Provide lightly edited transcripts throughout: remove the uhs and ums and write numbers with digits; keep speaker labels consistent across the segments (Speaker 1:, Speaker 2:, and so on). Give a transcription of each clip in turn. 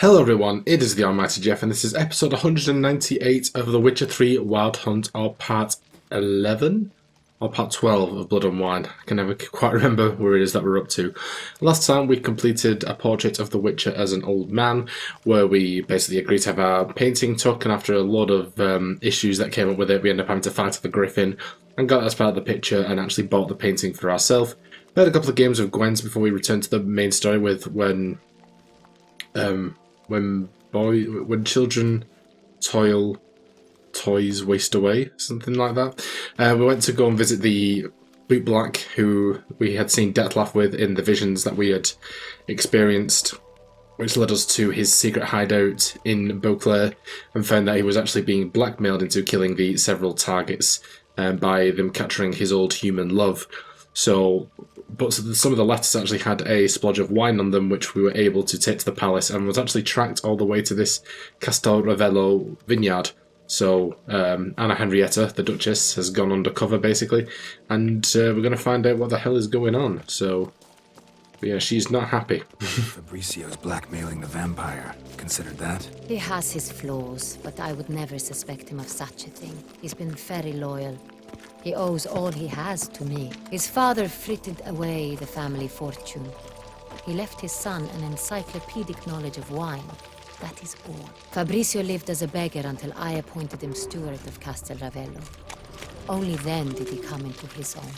Speaker 1: Hello everyone, it is the Almighty Jeff and this is episode 198 of The Witcher 3 Wild Hunt, or part 11? Or part 12 of Blood and Wine. I can never quite remember where it is that we're up to. Last time we completed a portrait of the Witcher as an old man, where we basically agreed to have our painting took, and after a lot of issues that came up with it, we ended up having to fight the Griffin, and got as part of the picture and actually bought the painting for ourselves. We had a couple of games of Gwent before we returned to the main story with when children toil, toys waste away, something like that. We went to go and visit the bootblack who we had seen Dettlaff with in the visions that we had experienced, which led us to his secret hideout in Beauclair, and found that he was actually being blackmailed into killing the several targets by them capturing his old human love. But some of the letters actually had a splodge of wine on them, which we were able to take to the palace, and was actually tracked all the way to this Castel Ravello vineyard. So Anna Henrietta, the Duchess, has gone undercover basically, and we're going to find out what the hell is going on. So yeah, she's not happy.
Speaker 2: Fabricio's blackmailing the vampire. Considered that?
Speaker 3: He has his flaws, but I would never suspect him of such a thing. He's been very loyal. He owes all he has to me. His father frittered away the family fortune. He left his son an encyclopedic knowledge of wine. That is all. Fabricio lived as a beggar until I appointed him steward of Castel Ravello. Only then did he come into his own.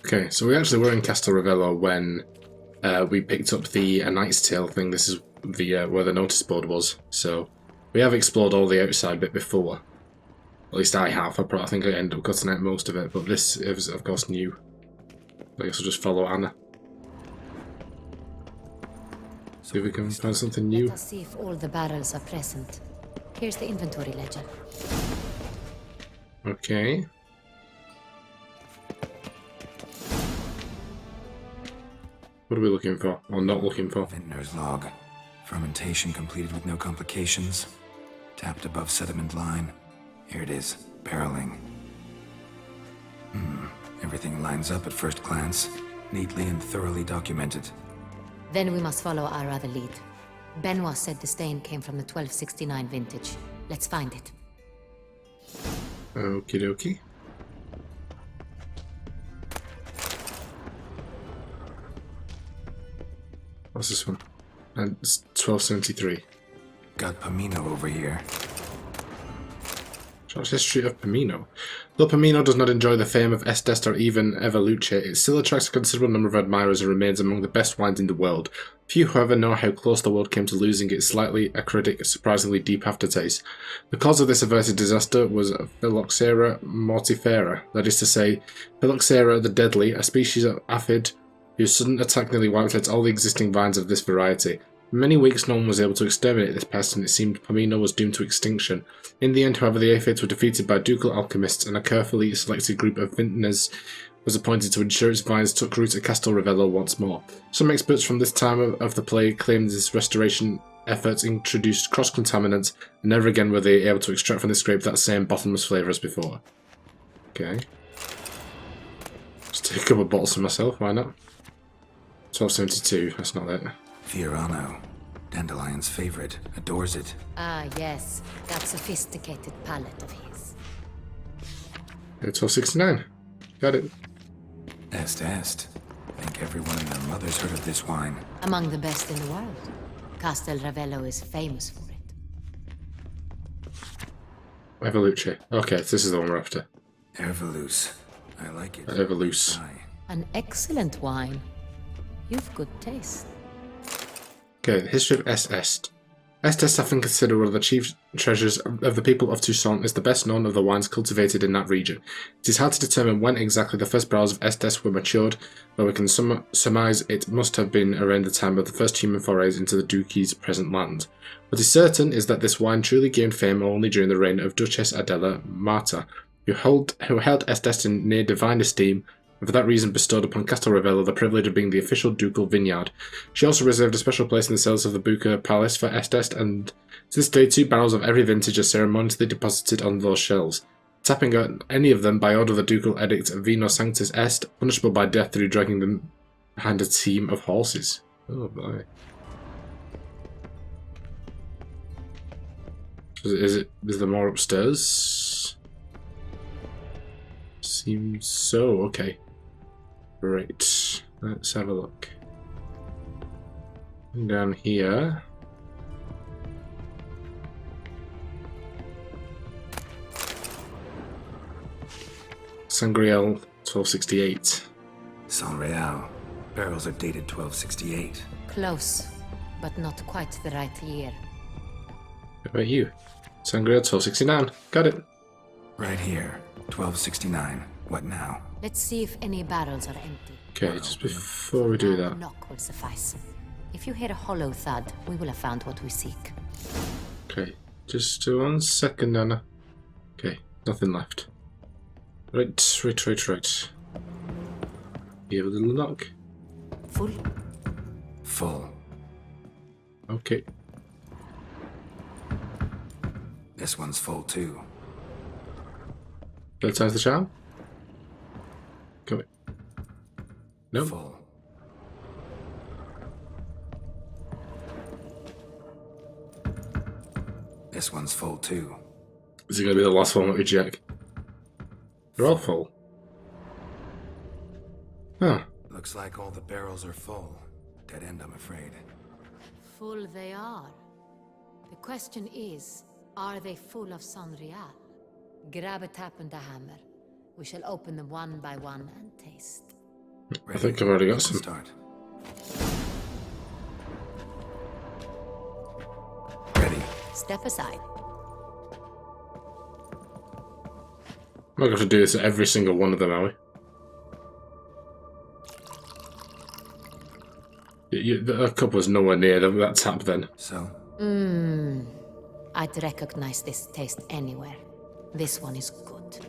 Speaker 1: Okay, so we actually were in Castel Ravello when we picked up the A Knight's Tale thing. This is the where the notice board was. So we have explored all the outside bit before. At least I have. I think I ended up cutting out most of it, but this is, of course, new. I guess I'll just follow Anna. See if we can find something new.
Speaker 3: Let us see if all the barrels are present. Here's the inventory ledger.
Speaker 1: Okay. What are we looking for? Or not looking for?
Speaker 2: Vintner's log. Fermentation completed with no complications. Tapped above sediment line. Here it is. Barreling. Everything lines up at first glance. Neatly and thoroughly documented.
Speaker 3: Then we must follow our other lead. Benoit said the stain came from the 1269 vintage. Let's find it.
Speaker 1: Okie dokie. What's this one? And it's 1273.
Speaker 2: Got Pomino over here.
Speaker 1: Short history of Pomino. Though Pomino does not enjoy the fame of Estest or even Evoluce, it still attracts a considerable number of admirers and remains among the best wines in the world. Few, however, know how close the world came to losing its slightly acidic, surprisingly deep aftertaste. The cause of this averted disaster was Phylloxera mortifera, that is to say, Phylloxera the deadly, a species of aphid whose sudden attack nearly wiped out all the existing vines of this variety. For many weeks no one was able to exterminate this pest, and it seemed Pomino was doomed to extinction. In the end, however, the aphids were defeated by ducal alchemists, and a carefully selected group of vintners was appointed to ensure its vines took root at Castel Ravello once more. Some experts from this time of the plague claimed this restoration efforts introduced cross-contaminants, and never again were they able to extract from this grape that same bottomless flavour as before. Okay. Just take a couple of bottles for myself, why not? 1272, that's not it.
Speaker 2: Fiorano. Dandelion's favorite. Adores it.
Speaker 3: Ah, yes. That sophisticated palate of his.
Speaker 1: 1269. Got it.
Speaker 2: Est. Think everyone and their mother's heard of this wine.
Speaker 3: Among the best in the world. Castel Ravello is famous for it.
Speaker 1: Evoluce. Okay, this is the one we're after.
Speaker 2: Erveluce. I like it.
Speaker 1: Evoluce.
Speaker 2: Aye.
Speaker 3: An excellent wine. You've good taste.
Speaker 1: Okay, the history of Est. Est often considered one of the chief treasures of the people of Toussaint, is the best known of the wines cultivated in that region. It is hard to determine when exactly the first barrels of Est were matured, but we can surmise it must have been around the time of the first human forays into the Duchy's present land. What is certain is that this wine truly gained fame only during the reign of Duchess Adela Marta, who held Est in near divine esteem, and for that reason bestowed upon Castel Ravello the privilege of being the official ducal vineyard. She also reserved a special place in the cellars of the Buca Palace for Est, and to this day 2 barrels of every vintage are ceremoniously deposited on those shelves. Tapping out any of them by order of the ducal edict Vino Sanctus Est, punishable by death through dragging them behind a team of horses. Oh boy. Is there more upstairs? Seems so. Okay. Right. Let's have a look. Down here. Sangreal 1268.
Speaker 2: Sanreal. Barrels are dated 1268.
Speaker 3: Close, but not quite the right year.
Speaker 1: What about you? Sangreal 1269. Got it.
Speaker 2: Right here. 1269. What now?
Speaker 3: Let's see if any barrels are empty.
Speaker 1: Okay, just before we do
Speaker 3: A
Speaker 1: that.
Speaker 3: knock will suffice. If you hear a hollow thud, we will have found what we seek.
Speaker 1: Okay, just 1 second, Anna. Okay, nothing left. Right. Give a little knock.
Speaker 3: Full?
Speaker 2: Full.
Speaker 1: Okay.
Speaker 2: This one's full too.
Speaker 1: Let's the charm. Come on. No.
Speaker 2: Full. This one's full too.
Speaker 1: Is it going to be the last one that we check? They're all full. Huh.
Speaker 2: Looks like all the barrels are full. Dead end, I'm afraid.
Speaker 3: Full they are. The question is, are they full of Sanreal? Grab a tap and a hammer. We shall open them one by one and taste.
Speaker 1: I think I've already got some.
Speaker 2: Start. Ready.
Speaker 3: Step aside.
Speaker 1: We're going to have to do this at every single one of them, are we? A cup was nowhere near that tap then.
Speaker 2: So?
Speaker 3: I'd recognize this taste anywhere. This one is good.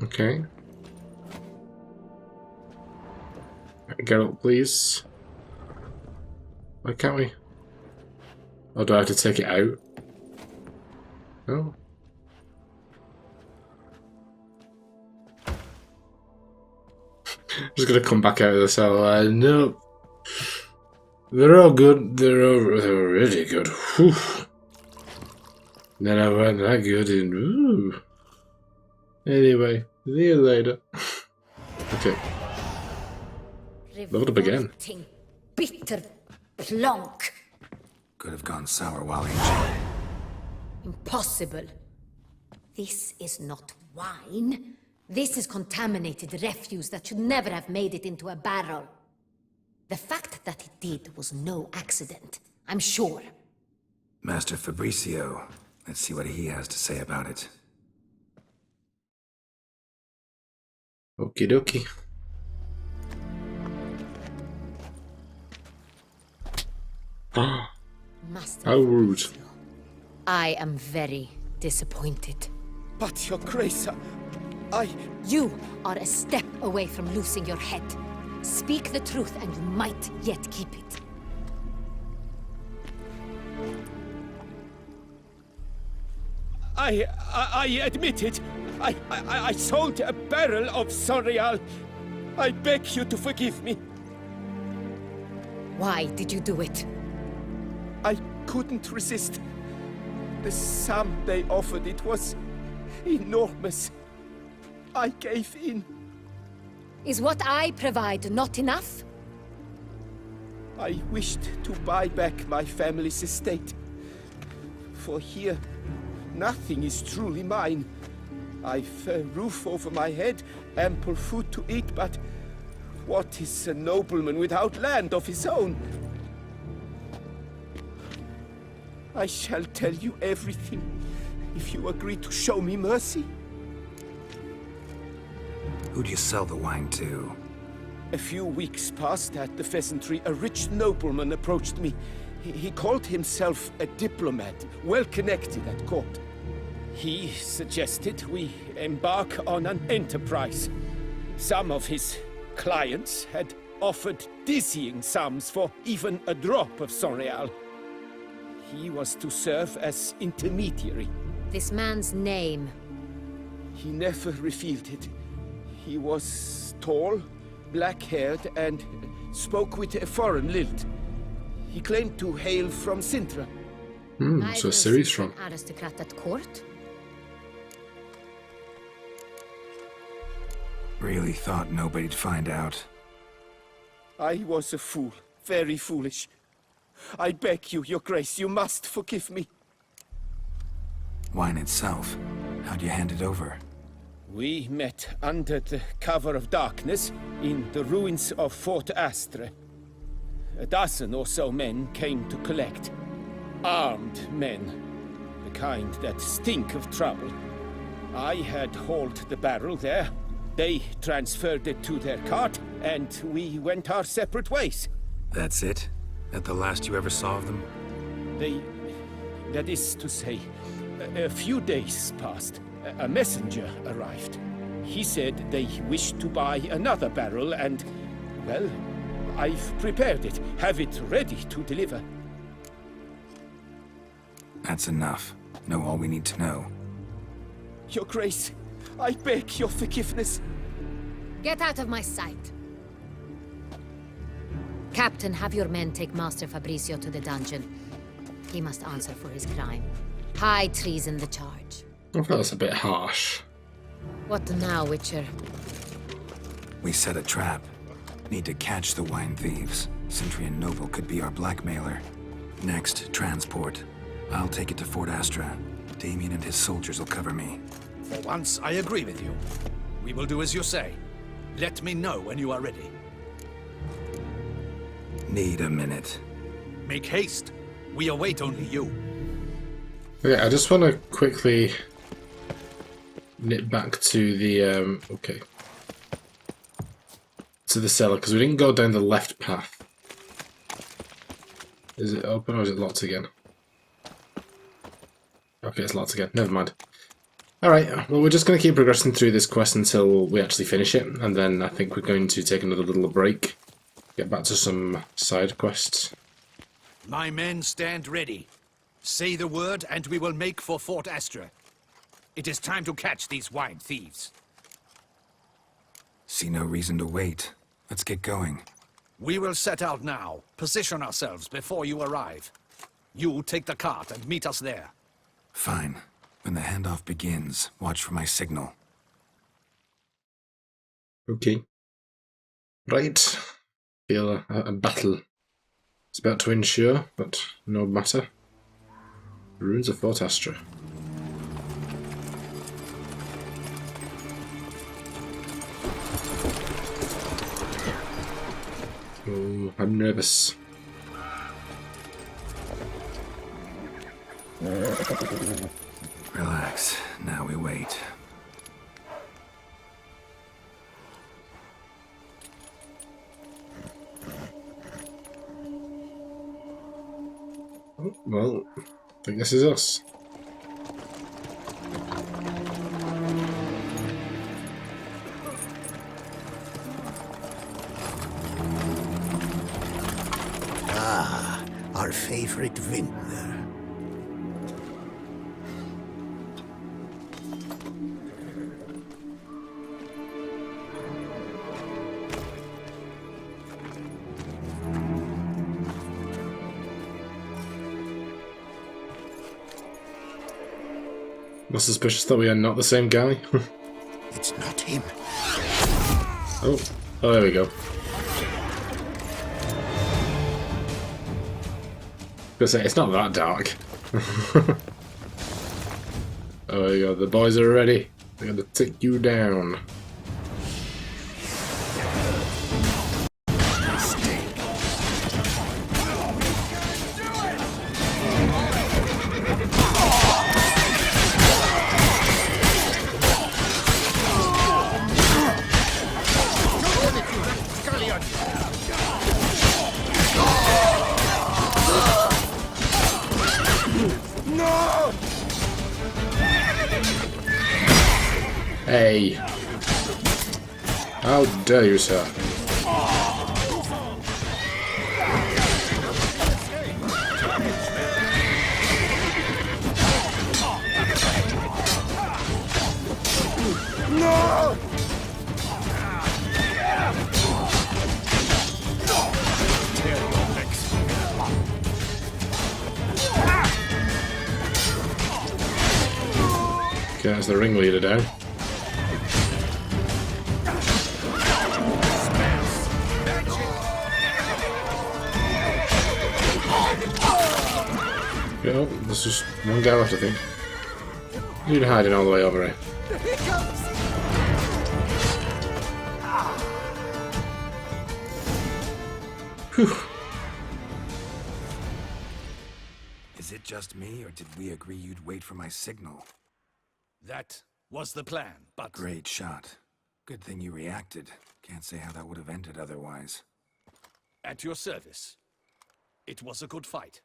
Speaker 1: Okay. Get up, please. Why can't we? Or do I have to take it out? No. Just gonna come back out of the cell. No. They're all good. They're really good. Whew. Then I weren't that good in. Ooh. Anyway, see you later. Okay. Leveled up again.
Speaker 3: Revolting, bitter plonk.
Speaker 2: Could have gone sour while ancient.
Speaker 3: Impossible. This is not wine. This is contaminated refuse that should never have made it into a barrel. The fact that it did was no accident, I'm sure.
Speaker 2: Master Fabricio. Let's see what he has to say about it.
Speaker 1: Okie dokie.
Speaker 3: Master
Speaker 1: How rude.
Speaker 3: Fabricio, I am very disappointed.
Speaker 4: But, Your Grace,
Speaker 3: You are a step away from losing your head. Speak the truth and you might yet keep it.
Speaker 4: I admit it. I sold a barrel of Sanreal. I beg you to forgive me.
Speaker 3: Why did you do it?
Speaker 4: I couldn't resist. The sum they offered, it was enormous. I gave in.
Speaker 3: Is what I provide not enough?
Speaker 4: I wished to buy back my family's estate. For here, nothing is truly mine. I've a roof over my head, ample food to eat, but what is a nobleman without land of his own? I shall tell you everything, if you agree to show me mercy.
Speaker 2: Who do you sell the wine to?
Speaker 4: A few weeks past at the pheasantry, a rich nobleman approached me. He called himself a diplomat, well connected at court. He suggested we embark on an enterprise. Some of his clients had offered dizzying sums for even a drop of Sanreal. He was to serve as intermediary.
Speaker 3: This man's name.
Speaker 4: He never revealed it. He was tall, black-haired, and spoke with a foreign lilt. He claimed to hail from Cintrian.
Speaker 1: So a series from.
Speaker 3: An aristocrat at court?
Speaker 2: Really thought nobody'd find out.
Speaker 4: I was a fool, very foolish. I beg you, your grace, you must forgive me.
Speaker 2: Wine itself, how'd you hand it over?
Speaker 4: We met under the cover of darkness in the ruins of Fort Astre. A dozen or so men came to collect. Armed men. The kind that stink of trouble. I had hauled the barrel there. They transferred it to their cart, and we went our separate ways.
Speaker 2: That's it? That the last you ever saw of them?
Speaker 4: That is to say, a few days passed. A messenger arrived. He said they wished to buy another barrel and, well, I've prepared it. Have it ready to deliver.
Speaker 2: That's enough. Know all we need to know.
Speaker 4: Your grace, I beg your forgiveness.
Speaker 3: Get out of my sight. Captain, have your men take Master Fabrizio to the dungeon. He must answer for his crime. High treason the charge.
Speaker 1: I thought that's a bit harsh.
Speaker 3: What now, Witcher?
Speaker 2: We set a trap. Need to catch the wine thieves. Cintrian noble could be our blackmailer. Next, transport. I'll take it to Fort Astra. Damien and his soldiers will cover me.
Speaker 5: For once, I agree with you. We will do as you say. Let me know when you are ready.
Speaker 2: Need a minute.
Speaker 5: Make haste. We await only you.
Speaker 1: Okay, I just want to quickly nip back to the to the cellar, because we didn't go down the left path. Is it open or is it locked again? Okay, it's locked again. Never mind. Alright, well, we're just going to keep progressing through this quest until we actually finish it, and then I think we're going to take another little break, get back to some side quests.
Speaker 5: My men stand ready. Say the word and we will make for Fort Astra. It is time to catch these wine thieves.
Speaker 2: See no reason to wait. Let's get going.
Speaker 5: We will set out now. Position ourselves before you arrive. You take the cart and meet us there.
Speaker 2: Fine. When the handoff begins, watch for my signal.
Speaker 1: Okay. Right. Feel a battle is about to ensure, but no matter. Ruins of Fort Astra. Oh, I'm nervous.
Speaker 2: Relax. Now we wait.
Speaker 1: Oh, well, I think this is us.
Speaker 6: Ah, our favorite vintner.
Speaker 1: Not suspicious that we are not the same guy.
Speaker 6: It's not him.
Speaker 1: Oh, there we go. Gonna say it's not that dark. Oh, there you go. The boys are ready. They're gonna take you down. Hey! How dare you, sir?
Speaker 4: No!
Speaker 5: Tear your necks.
Speaker 1: Okay, that's the ringleader down. Oh, there's just one guy left, I think. You're hiding all the way over here. Whew.
Speaker 2: Is it just me, or did we agree you'd wait for my signal?
Speaker 5: That was the plan, but...
Speaker 2: Great shot. Good thing you reacted. Can't say how that would have ended otherwise.
Speaker 5: At your service. It was a good fight.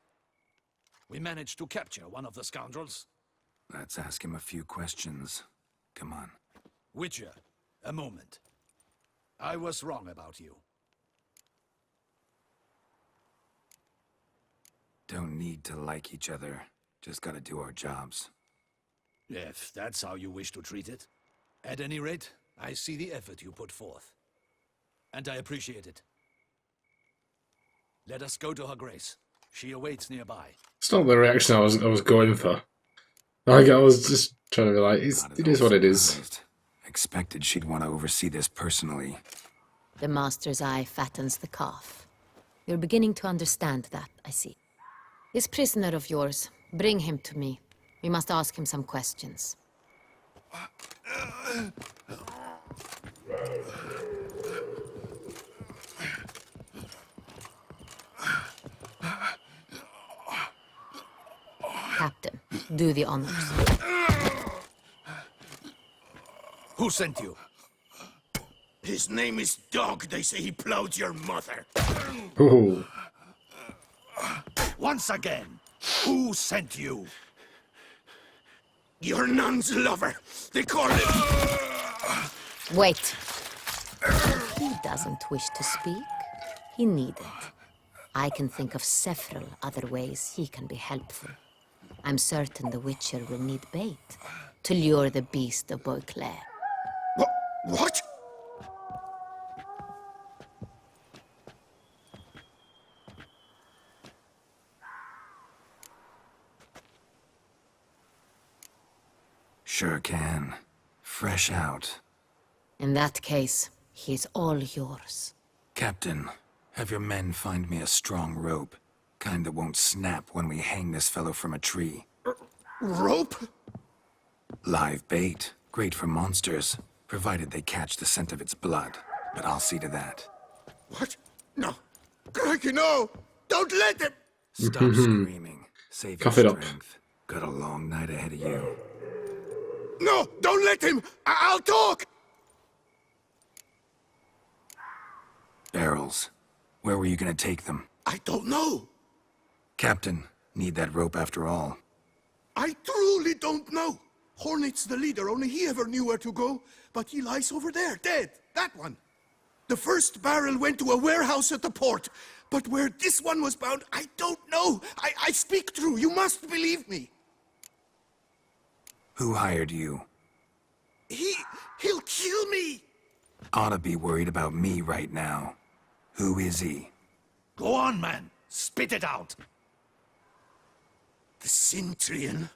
Speaker 5: We managed to capture one of the scoundrels.
Speaker 2: Let's ask him a few questions. Come on.
Speaker 5: Witcher, a moment. I was wrong about you.
Speaker 2: Don't need to like each other. Just gotta do our jobs.
Speaker 5: If that's how you wish to treat it. At any rate, I see the effort you put forth. And I appreciate it. Let us go to her grace. She awaits nearby.
Speaker 1: It's not the reaction I was going for. Like, I was just trying to be like, it is what it is.
Speaker 2: Surprised. Expected she'd want to oversee this personally.
Speaker 3: The master's eye fattens the calf. You're beginning to understand that, I see. This prisoner of yours, bring him to me. We must ask him some questions. Captain, do the honors.
Speaker 5: Who sent you?
Speaker 4: His name is Dog. They say he plowed your mother.
Speaker 1: Ooh.
Speaker 5: Once again, who sent you?
Speaker 4: Your nun's lover. They call him...
Speaker 3: Wait. He doesn't wish to speak. He needn't. I can think of several other ways he can be helpful. I'm certain the Witcher will need bait to lure the beast of Beauclair.
Speaker 4: What?
Speaker 2: Sure can. Fresh out.
Speaker 3: In that case, he's all yours.
Speaker 2: Captain, have your men find me a strong rope. Kind that won't snap when we hang this fellow from a tree.
Speaker 4: Rope?
Speaker 2: Live bait. Great for monsters, provided they catch the scent of its blood. But I'll see to that.
Speaker 4: What? No. Crikey, no! Don't let him!
Speaker 2: Stop screaming. Save
Speaker 1: Cough
Speaker 2: your
Speaker 1: it up.
Speaker 2: strength. Got a long night ahead of you.
Speaker 4: No! Don't let him! I'll talk!
Speaker 2: Barrels. Where were you gonna take them?
Speaker 4: I don't know.
Speaker 2: Captain, need that rope after all.
Speaker 4: I truly don't know. Hornet's the leader, only he ever knew where to go. But he lies over there, dead. That one. The first barrel went to a warehouse at the port. But where this one was bound, I don't know. I speak true. You must believe me.
Speaker 2: Who hired you?
Speaker 4: He'll kill me.
Speaker 2: Oughta be worried about me right now. Who is he?
Speaker 5: Go on, man. Spit it out.
Speaker 4: The Cintrian.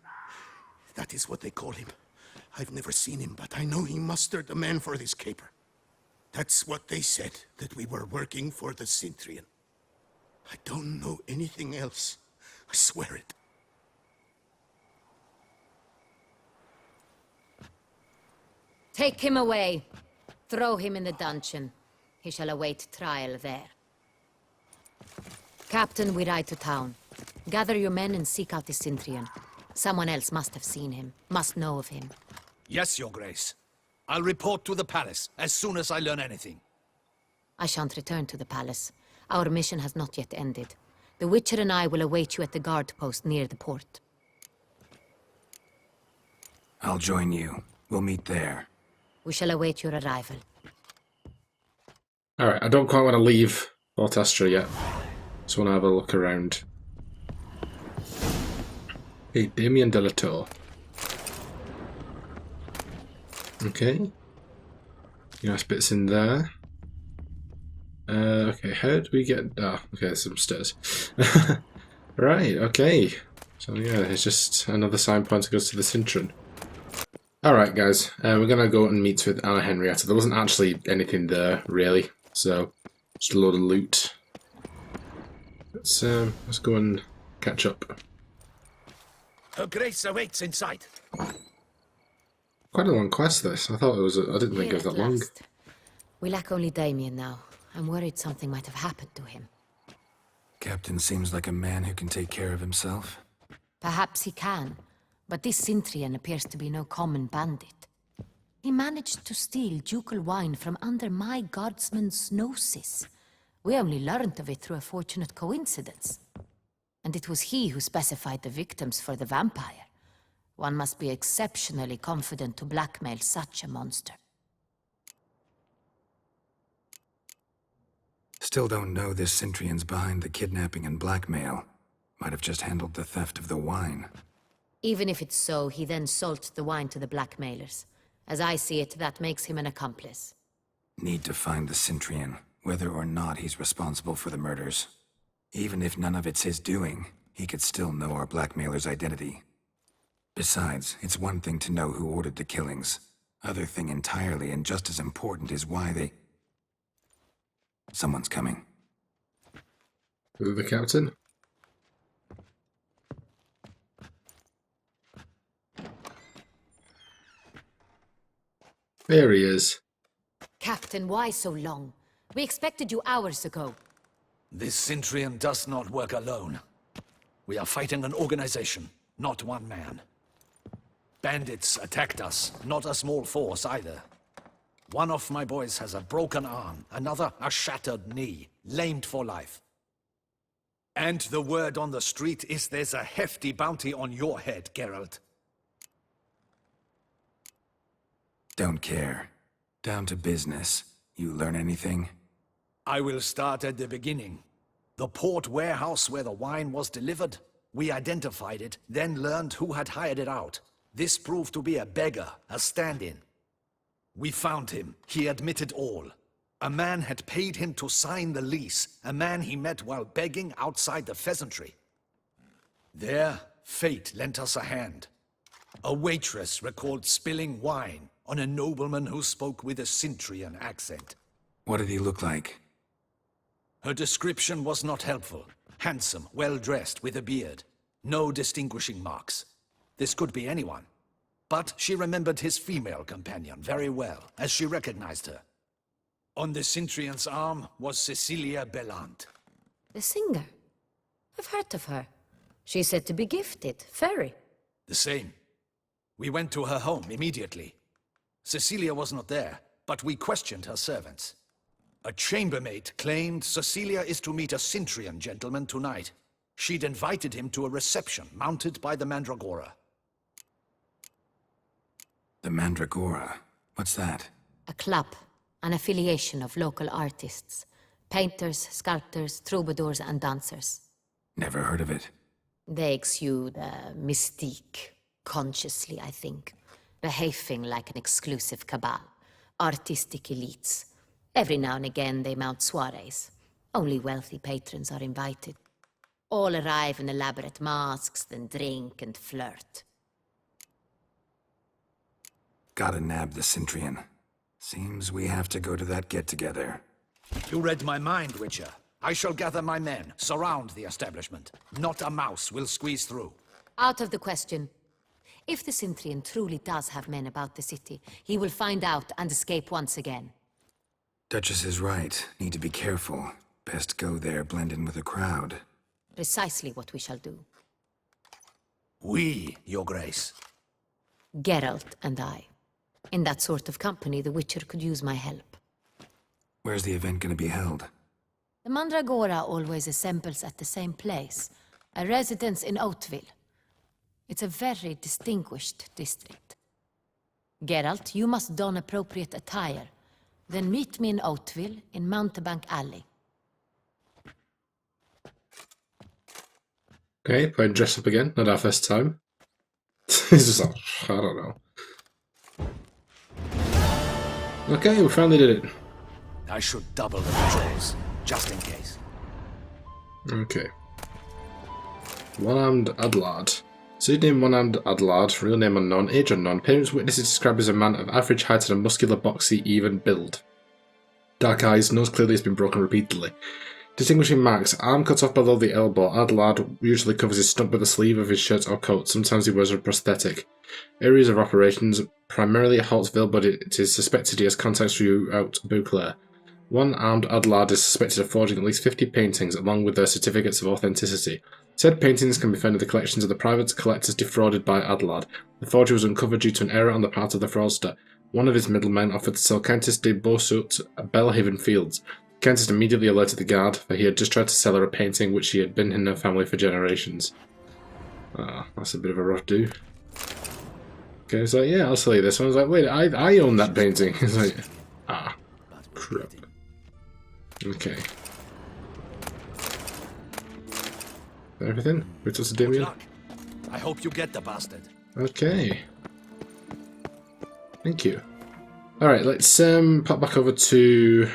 Speaker 4: That is what they call him. I've never seen him, but I know he mustered the men for this caper. That's what they said, that we were working for the Cintrian. I don't know anything else. I swear it.
Speaker 3: Take him away. Throw him in the dungeon. He shall await trial there. Captain, we ride to town. Gather your men and seek out the Cintrian. Someone else must have seen him, must know of him.
Speaker 5: Yes, Your Grace. I'll report to the palace as soon as I learn anything.
Speaker 3: I shan't return to the palace. Our mission has not yet ended. The Witcher and I will await you at the guard post near the port.
Speaker 2: I'll join you. We'll meet there.
Speaker 3: We shall await your arrival.
Speaker 1: Alright, I don't quite want to leave Fort Astra yet. Just want to have a look around. Hey, Damien Delatour. Okay. Nice bits in there. Okay, how do we get... Ah, okay, there's some stairs. Right, okay. So yeah, it's just another sign point that goes to the Cintrian. Alright guys, we're gonna go and meet with Anna Henrietta. There wasn't actually anything there, really, so just a load of loot. Let's go and catch up.
Speaker 5: Her Grace awaits inside.
Speaker 1: Quite a long quest this. I thought it was. I didn't think it was
Speaker 3: Here
Speaker 1: that
Speaker 3: at
Speaker 1: long.
Speaker 3: last. We lack only Damien now. I'm worried something might have happened to him.
Speaker 2: Captain seems like a man who can take care of himself.
Speaker 3: Perhaps he can, but this Cintrian appears to be no common bandit. He managed to steal ducal wine from under my guardsman's noses. We only learned of it through a fortunate coincidence. And it was he who specified the victims for the vampire. One must be exceptionally confident to blackmail such a monster.
Speaker 2: Still don't know this Cintrian's behind the kidnapping and blackmail. Might have just handled the theft of the wine.
Speaker 3: Even if it's so, he then sold the wine to the blackmailers. As I see it, that makes him an accomplice.
Speaker 2: Need to find the Cintrian, whether or not he's responsible for the murders. Even if none of it's his doing, he could still know our blackmailer's identity. Besides, it's one thing to know who ordered the killings. Other thing entirely, and just as important, is why they... Someone's coming.
Speaker 1: Is it the captain? There he is.
Speaker 3: Captain, why so long? We expected you hours ago.
Speaker 5: This Cintrian does not work alone. We are fighting an organization, not one man. Bandits attacked us, not a small force either. One of my boys has a broken arm, another a shattered knee, lamed for life. And the word on the street is there's a hefty bounty on your head, Geralt.
Speaker 2: Don't care. Down to business. You learn anything?
Speaker 5: I will start at the beginning. The port warehouse where the wine was delivered. We identified it, then learned who had hired it out. This proved to be a beggar, a stand-in. We found him. He admitted all. A man had paid him to sign the lease, a man he met while begging outside the pheasantry. There, fate lent us a hand. A waitress recalled spilling wine on a nobleman who spoke with a Cintrian accent.
Speaker 2: What did he look like?
Speaker 5: Her description was not helpful. Handsome, well-dressed, with a beard. No distinguishing marks. This could be anyone. But she remembered his female companion very well, as she recognized her. On the Cintrian's arm was Cecilia Bellant.
Speaker 3: The singer? I've heard of her. She's said to be gifted, fairy.
Speaker 5: The same. We went to her home immediately. Cecilia was not there, but we questioned her servants. A chambermaid claimed Cecilia is to meet a Cintrian gentleman tonight. She'd invited him to a reception mounted by the Mandragora.
Speaker 2: The Mandragora? What's that?
Speaker 3: A club, an affiliation of local artists. Painters, sculptors, troubadours and dancers.
Speaker 2: Never heard of it.
Speaker 3: They exude a mystique, consciously, I think. Behaving like an exclusive cabal. Artistic elites. Every now and again they mount soirees. Only wealthy patrons are invited. All arrive in elaborate masks, then drink and flirt.
Speaker 2: Gotta nab the Cintrian. Seems we have to go to that get-together.
Speaker 5: You read my mind, Witcher. I shall gather my men, surround the establishment. Not a mouse will squeeze through.
Speaker 3: Out of the question. If the Cintrian truly does have men about the city, he will find out and escape once again.
Speaker 2: Duchess is right. Need to be careful. Best go there, blend in with the crowd.
Speaker 3: Precisely what we shall do.
Speaker 5: We, Your Grace.
Speaker 3: Geralt and I. In that sort of company, the Witcher could use my help.
Speaker 2: Where's the event gonna be held?
Speaker 3: The Mandragora always assembles at the same place, a residence in Oatville. It's a very distinguished district. Geralt, you must don appropriate attire. Then meet me in Oatville, in Mountebank Alley.
Speaker 1: Okay, playing dress up again. Not our first time. It's just like, I don't know. Okay, we finally did it.
Speaker 5: I should double the patrols, just in case.
Speaker 1: Okay. One-armed Adlard. Pseudonym One-Armed Adlard, real name unknown, age unknown. Parents witnesses described as a man of average height and a muscular, boxy, even build. Dark eyes, nose clearly has been broken repeatedly. Distinguishing marks: arm cut off below the elbow. Adlard usually covers his stump with the sleeve of his shirt or coat. Sometimes he wears a prosthetic. Areas of operations: primarily at Haltville, but it is suspected he has contacts throughout Beauclair. One-armed Adlard is suspected of forging at least 50 paintings, along with their certificates of authenticity. Said paintings can be found in the collections of the private collectors defrauded by Adlard. The forgery was uncovered due to an error on the part of the fraudster. One of his middlemen offered to sell Countess de Beausut at Bellhaven Fields. Countess immediately alerted the guard, for he had just tried to sell her a painting which she had been in her family for generations. Ah, that's a bit of a rough do. Okay, he's like, yeah, I'll sell you this one. I was like, wait, I own that painting. He's like, ah, crap. Okay. Everything? Ritos Damien?
Speaker 5: I hope you get the bastard.
Speaker 1: Okay. Thank you. Alright, let's pop back over to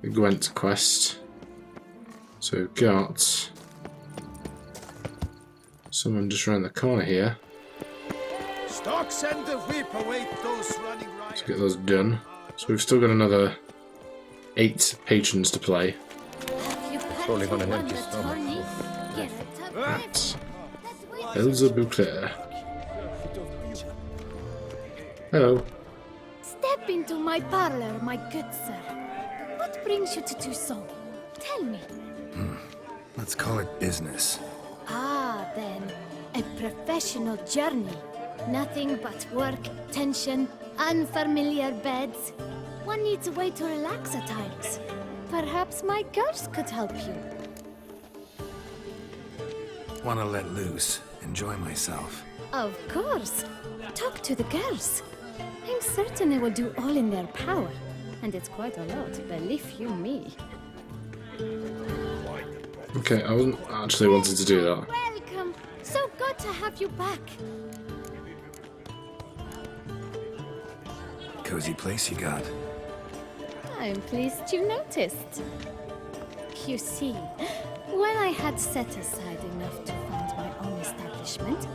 Speaker 1: the Gwent quest. So we've got someone just around the corner here.
Speaker 4: Stocks and the whip await those running riot.
Speaker 1: Let's get those done. So we've still got another 8 patrons to play.
Speaker 7: Probably gonna help you stomach.
Speaker 1: Right. Elsa Beauclair. Hello.
Speaker 8: Step into my parlor, my good sir. What brings you to do so? Tell me.
Speaker 2: Let's call it business.
Speaker 8: Ah, then, a professional journey. Nothing but work, tension, unfamiliar beds. One needs a way to relax at times. Perhaps my girls could help you.
Speaker 2: Wanna let loose, enjoy myself.
Speaker 8: Of course. Talk to the girls. I'm certain they will do all in their power. And it's quite a lot, believe you me.
Speaker 1: Okay, I wasn't actually wanting to do that.
Speaker 8: Welcome. So good to have you back.
Speaker 2: Cozy place you got.
Speaker 8: I'm pleased you noticed. You see, when I had set aside enough to fund my own establishment,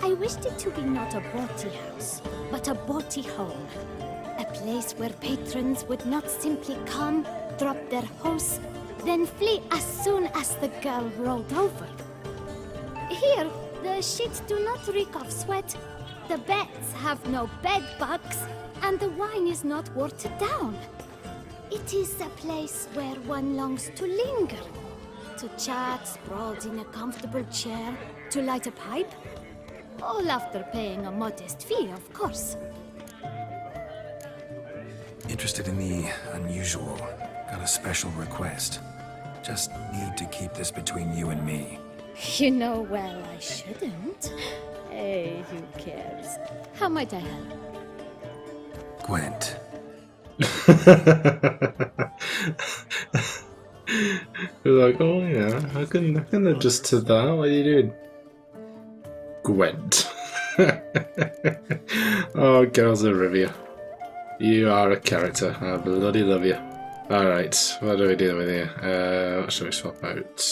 Speaker 8: I wished it to be not a bawdy house, but a bawdy home. A place where patrons would not simply come, drop their hose, then flee as soon as the girl rolled over. Here, the sheets do not reek of sweat, the beds have no bed bugs, and the wine is not watered down. It is a place where one longs to linger, to chat sprawled in a comfortable chair, to light a pipe, all after paying a modest fee, of course.
Speaker 2: Interested in the unusual. Got a special request. Just need to keep this between you and me.
Speaker 8: You know well I shouldn't. Hey, who cares? How might I help?
Speaker 2: Gwent.
Speaker 1: You're like, oh yeah, I can adjust to that. What are you doing? Gwent. Oh, girls of Rivia. You are a character. I bloody love you. Alright, what are we dealing with here? What should we swap out?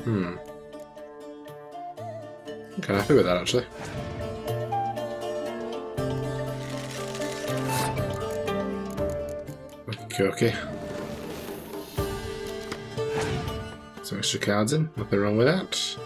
Speaker 1: I'm kind of happy with that, actually. Okay. Some extra cards in, nothing wrong with that.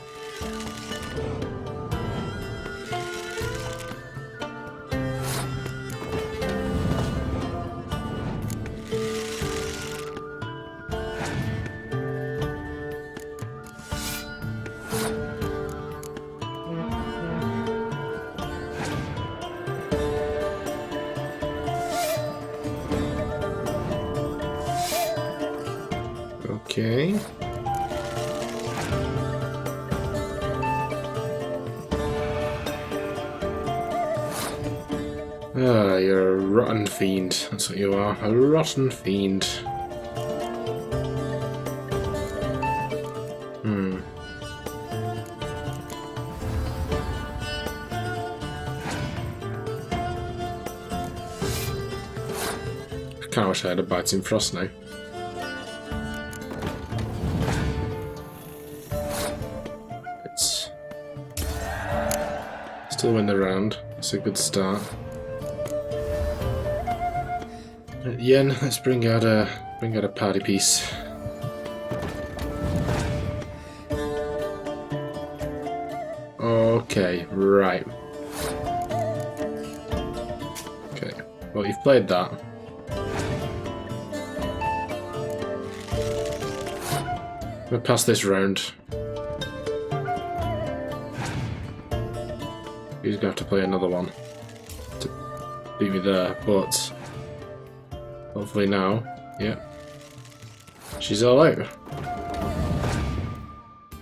Speaker 1: Okay. Ah, you're a rotten fiend. That's what you are. A rotten fiend. I kinda wish I had a biting frost now. Still win the round. That's a good start. Yen, let's bring out a party piece. Okay, right. Okay, well, you've played that. We'll pass this round. He's gonna have to play another one to beat me there, but hopefully now, yeah. She's all out.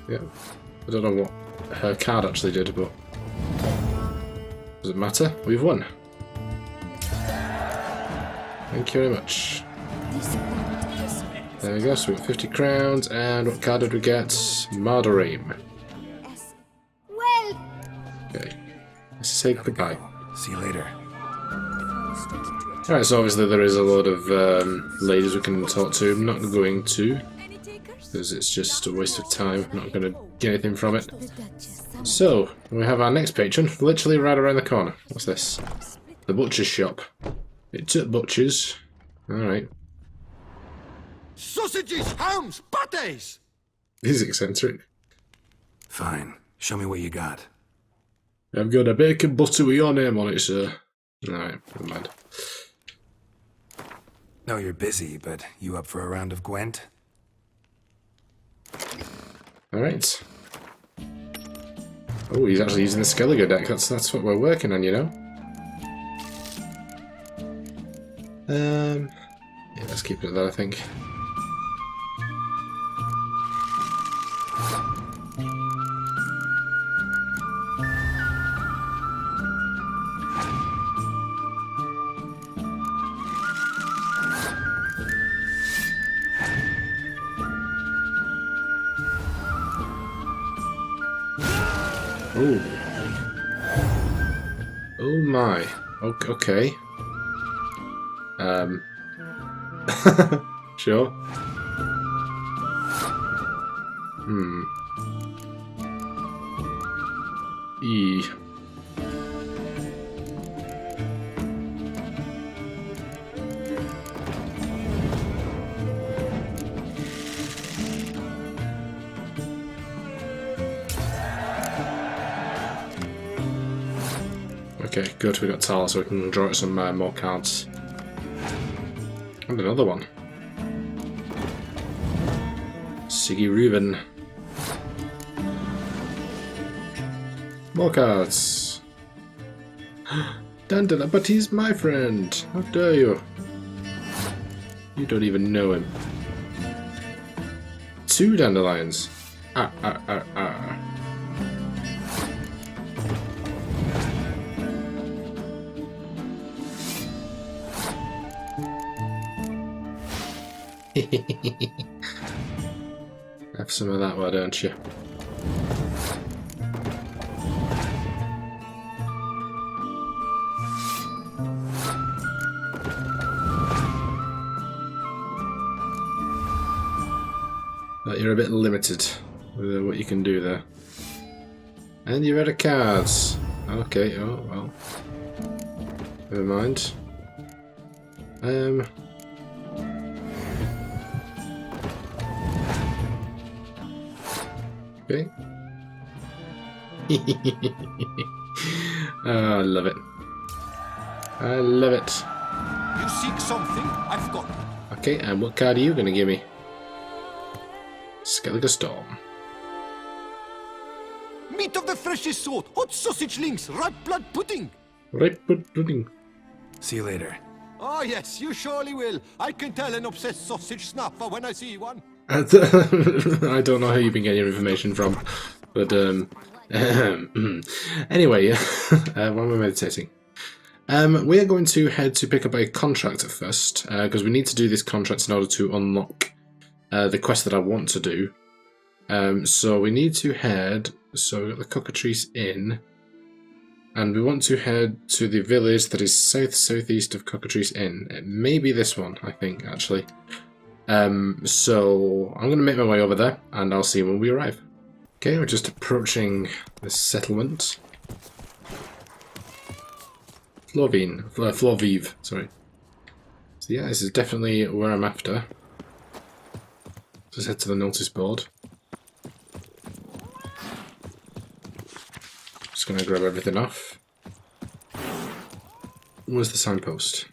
Speaker 1: Yeah. I don't know what her card actually did, but doesn't matter. We've won. Thank you very much. There we go, so we got 50 crowns, and what card did we get? Mardarim.
Speaker 8: Well,
Speaker 1: Okay. Let's say goodbye.
Speaker 2: See you later.
Speaker 1: Alright, so obviously there is a lot of ladies we can talk to. I'm not going to, because it's just a waste of time. I'm not going to get anything from it. So, we have our next patron, literally right around the corner. What's this? The butcher's shop. It's at Butcher's. Alright.
Speaker 6: Sausages, hams, pâtés!
Speaker 1: He's eccentric.
Speaker 2: Fine. Show me what you got.
Speaker 1: I've got a bacon butter with your name on it, sir. Alright, never mind.
Speaker 2: No, you're busy, but you up for a round of Gwent?
Speaker 1: Alright. Oh, he's actually using the Skellige deck. That's what we're working on, you know? Yeah, let's keep it at that, I think. Oh. Oh my. Okay. Sure. E. Okay, good. We got Tala, so we can draw out some more cards. And another one. Siggy Reuben. More cards. Dandela, but he's my friend. How dare you? You don't even know him. 2 dandelions. Ah. Have some of that, why don't you? But you're a bit limited with what you can do there. And you're out of cards. Okay, oh well. Never mind. Okay. Oh, I love it. I love it.
Speaker 6: You seek something? I've got it.
Speaker 1: Okay, and what card are you going to give me? Skellige Storm.
Speaker 6: Meat of the freshest sort, hot sausage links, ripe blood pudding.
Speaker 1: Ripe blood pudding.
Speaker 2: See you later.
Speaker 6: Oh yes, you surely will. I can tell an obsessed sausage snuffer when I see one.
Speaker 1: I don't know who you've been getting your information from, but anyway, while we're meditating, we are going to head to pick up a contract at first, because we need to do this contract in order to unlock the quest that I want to do. So we need to head. So we've got the Cockatrice Inn, and we want to head to the village that is southeast of Cockatrice Inn. It may be this one, I think, actually. So I'm going to make my way over there, and I'll see you when we arrive. Okay, we're just approaching the settlement. Florvive, sorry. So yeah, this is definitely where I'm after. Just head to the notice board. Just gonna grab everything off. Where's the signpost?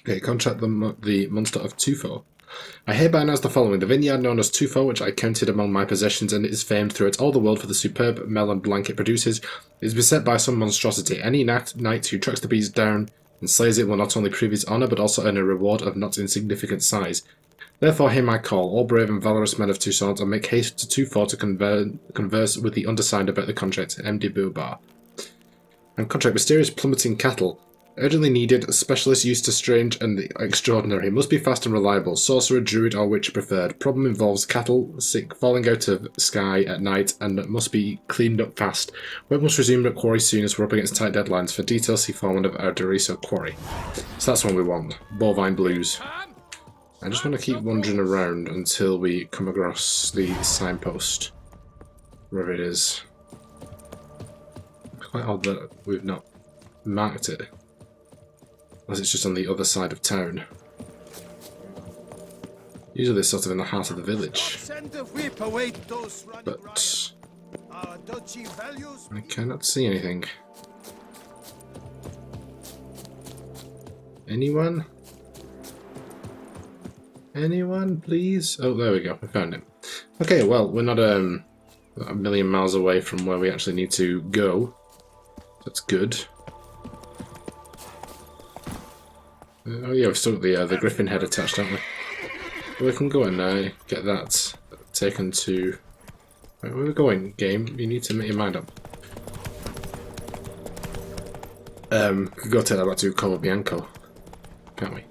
Speaker 1: Okay, contact the monster of Tufo. I hereby announce the following. The vineyard known as Tufo, which I counted among my possessions and is famed throughout all the world for the superb melon blanc it produces, is beset by some monstrosity. Any knight who tracks the beast down and slays it will not only prove his honour, but also earn a reward of not insignificant size. Therefore hear my call, all brave and valorous men of Toussaint, and make haste to Tufo to converse with the undersigned about the contract, M.D. Bobar. And contract mysterious plummeting cattle. Urgently needed, specialist used to strange and the extraordinary. Must be fast and reliable. Sorcerer, druid, or witch preferred. Problem involves cattle sick falling out of sky at night and must be cleaned up fast. Work must resume at quarry soon as we're up against tight deadlines. For details, see forward of our Doriso quarry. So that's what we want. Bovine blues. I just want to keep wandering around until we come across the signpost. Wherever it is. Quite odd that we've not marked it. Unless it's just on the other side of town. Usually it's sort of in the heart of the village. But I cannot see anything. Anyone? Anyone, please? Oh, there we go. We found it. Okay, well, we're not a million miles away from where we actually need to go. That's good. Oh yeah, we've still got the griffin head attached, haven't we? We can go and get that taken to... Where are we going, game? You need to make your mind up. We could go take that back to Colo Bianco, can't we?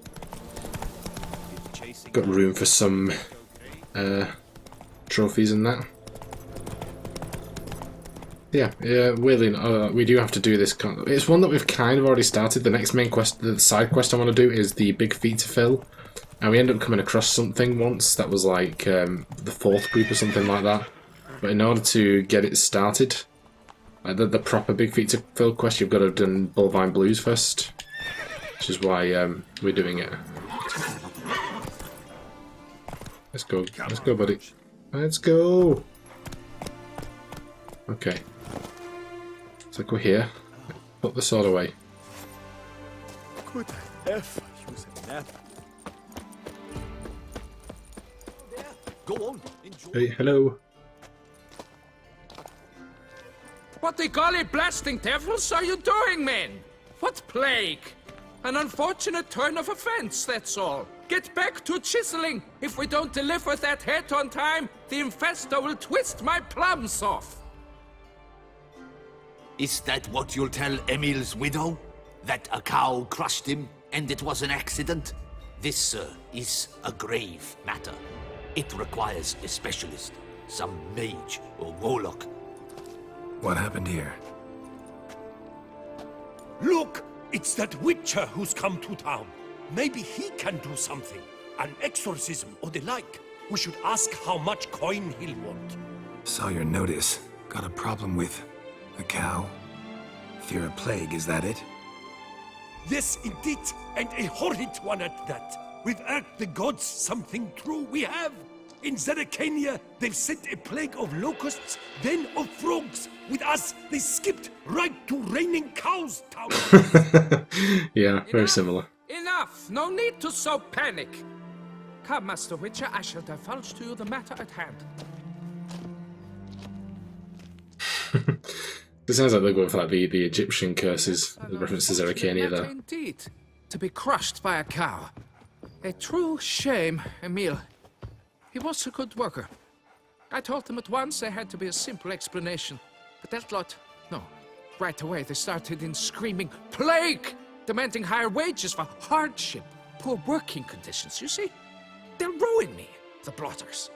Speaker 1: Got room for some trophies and that. Yeah, weirdly, we do have to do this. It's one that we've kind of already started. The next main quest, the side quest I want to do is the big feat to fill. And we end up coming across something once that was like the fourth group or something like that. But in order to get it started, like the proper big feat to fill quest, you've got to have done Bovine Blues first. Which is why we're doing it. Let's go, buddy. Let's go! Okay. It's like we're here. Put the sword away.
Speaker 4: Could I ever use a nap? Go on, enjoy.
Speaker 1: Hey, hello.
Speaker 9: What the golly blasting devils are you doing, men? What plague? An unfortunate turn of offense, that's all. Get back to chiseling. If we don't deliver that head on time, the infestor will twist my plums off.
Speaker 10: Is that what you'll tell Emil's widow? That a cow crushed him and it was an accident? This, sir, is a grave matter. It requires a specialist, some mage or warlock.
Speaker 2: What happened here?
Speaker 11: Look! It's that witcher who's come to town. Maybe he can do something. An exorcism or the like. We should ask how much coin he'll want.
Speaker 2: Saw your notice. Got a problem with a cow? Fear a plague, is that it?
Speaker 11: Yes, indeed. And a horrid one at that. We've irked the gods something true we have. In Zeracania, they've sent a plague of locusts, then of frogs. With us, they skipped right to raining cows town.
Speaker 1: Yeah, very similar.
Speaker 9: Enough! No need to so panic. Come, Master Witcher, I shall divulge to you the matter at hand.
Speaker 1: It sounds like they're going for like the Egyptian curses, the references to Zeracania there.
Speaker 9: Indeed, to be crushed by a cow. A true shame, Emil. He was a good worker. I told them at once there had to be a simple explanation. But that lot, no. Right away they started in screaming, plague! Demanding higher wages for hardship, poor working conditions, you see? They'll ruin me, the blotters.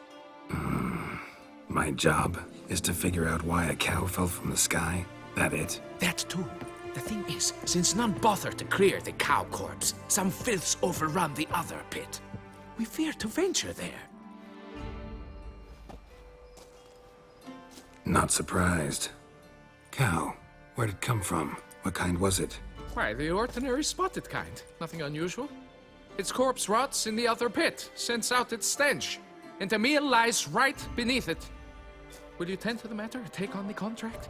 Speaker 2: My job is to figure out why a cow fell from the sky. That it?
Speaker 9: That too. The thing is, since none bother to clear the cow corpse, some filths overrun the other pit. We fear to venture there.
Speaker 2: Not surprised. Cow, where'd it come from? What kind was it?
Speaker 9: Why, the ordinary spotted kind. Nothing unusual. Its corpse rots in the other pit, sends out its stench, and Emil lies right beneath it. Will you tend to the matter and take on the contract?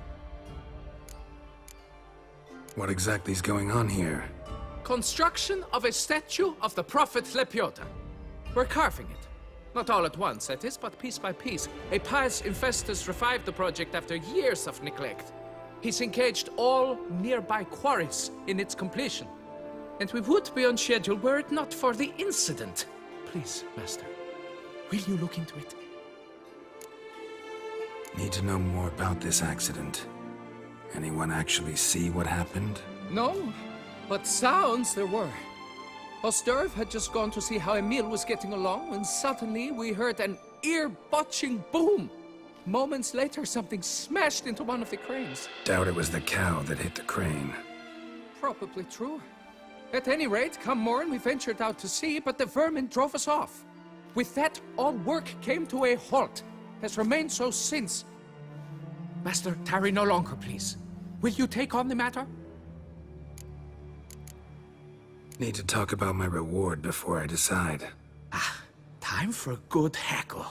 Speaker 2: What exactly is going on here?
Speaker 9: Construction of a statue of the prophet Lepiota. We're carving it. Not all at once, that is, but piece by piece. A pious infestus revived the project after years of neglect. He's engaged all nearby quarries in its completion. And we would be on schedule were it not for the incident. Please, Master, will you look into it?
Speaker 2: Need to know more about this accident. Anyone actually see what happened?
Speaker 9: No, but sounds there were. Osterv had just gone to see how Emil was getting along when suddenly we heard an ear-botching boom. Moments later, something smashed into one of the cranes.
Speaker 2: Doubt it was the cow that hit the crane.
Speaker 9: Probably true. At any rate, come morn, we ventured out to sea, but the vermin drove us off. With that, all work came to a halt. Has remained so since. Master, tarry no longer, please. Will you take on the matter?
Speaker 2: Need to talk about my reward before I decide.
Speaker 9: Time for a good hackle.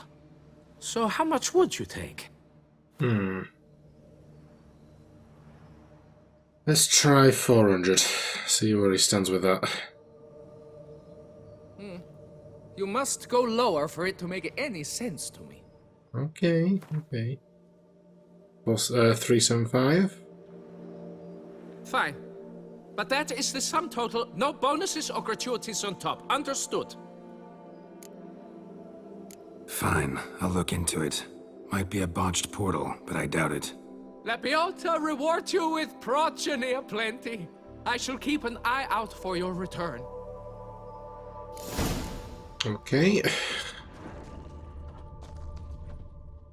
Speaker 9: So how much would you take?
Speaker 1: Let's try 400. See where he stands with that.
Speaker 9: You must go lower for it to make any sense to me.
Speaker 1: Okay. Plus 375.
Speaker 9: Fine. But that is the sum total, no bonuses or gratuities on top. Understood?
Speaker 2: Fine, I'll look into it. Might be a botched portal, but I doubt it.
Speaker 9: Lepiota reward you with progeny aplenty. I shall keep an eye out for your return.
Speaker 1: Okay.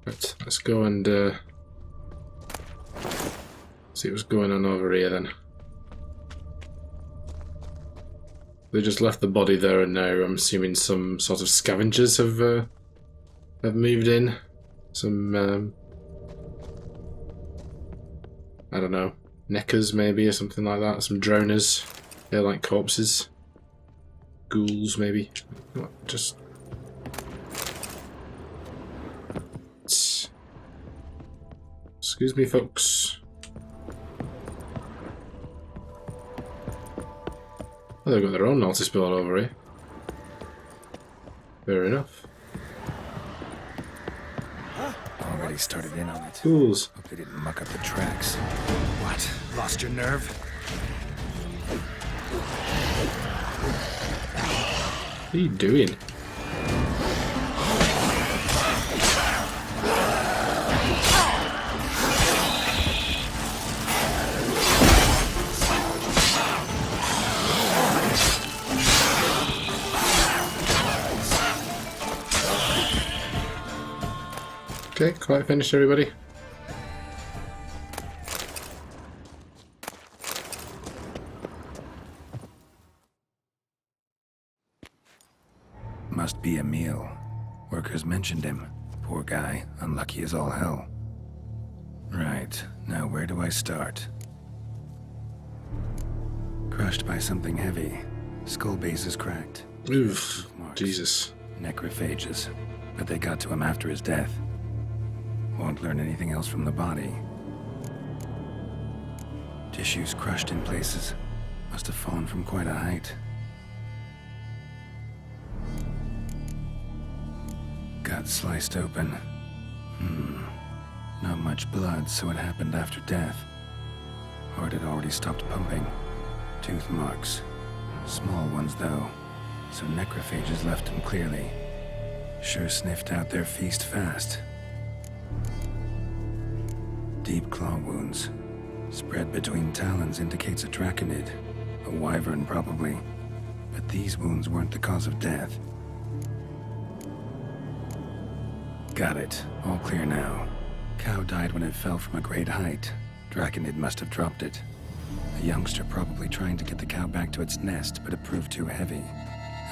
Speaker 1: Let's go and see what's going on over here then. They just left the body there, and now I'm assuming some sort of scavengers have moved in. Some I don't know, neckers maybe or something like that. Some droners. They're like corpses. Ghouls maybe. What? Just. Excuse me, folks. Oh, they've got their own notice board over here. Fair enough.
Speaker 2: Already started in on it.
Speaker 1: Ghouls.
Speaker 2: Hope they didn't muck up the tracks. What? Lost your nerve?
Speaker 1: What are you doing? Okay, quite finished, everybody.
Speaker 2: Must be Emil. Workers mentioned him. Poor guy, unlucky as all hell. Right, now where do I start? Crushed by something heavy. Skull base is cracked.
Speaker 1: Oof,
Speaker 2: Marks.
Speaker 1: Jesus.
Speaker 2: Necrophages. But they got to him after his death. Won't learn anything else from the body. Tissues crushed in places. Must have fallen from quite a height. Gut sliced open. Not much blood, so it happened after death. Heart had already stopped pumping. Tooth marks. Small ones, though. So necrophages left him clearly. Sure sniffed out their feast fast. Deep claw wounds. Spread between talons indicates a draconid. A wyvern, probably. But these wounds weren't the cause of death. Got it. All clear now. Cow died when it fell from a great height. Draconid must have dropped it. A youngster probably trying to get the cow back to its nest, but it proved too heavy.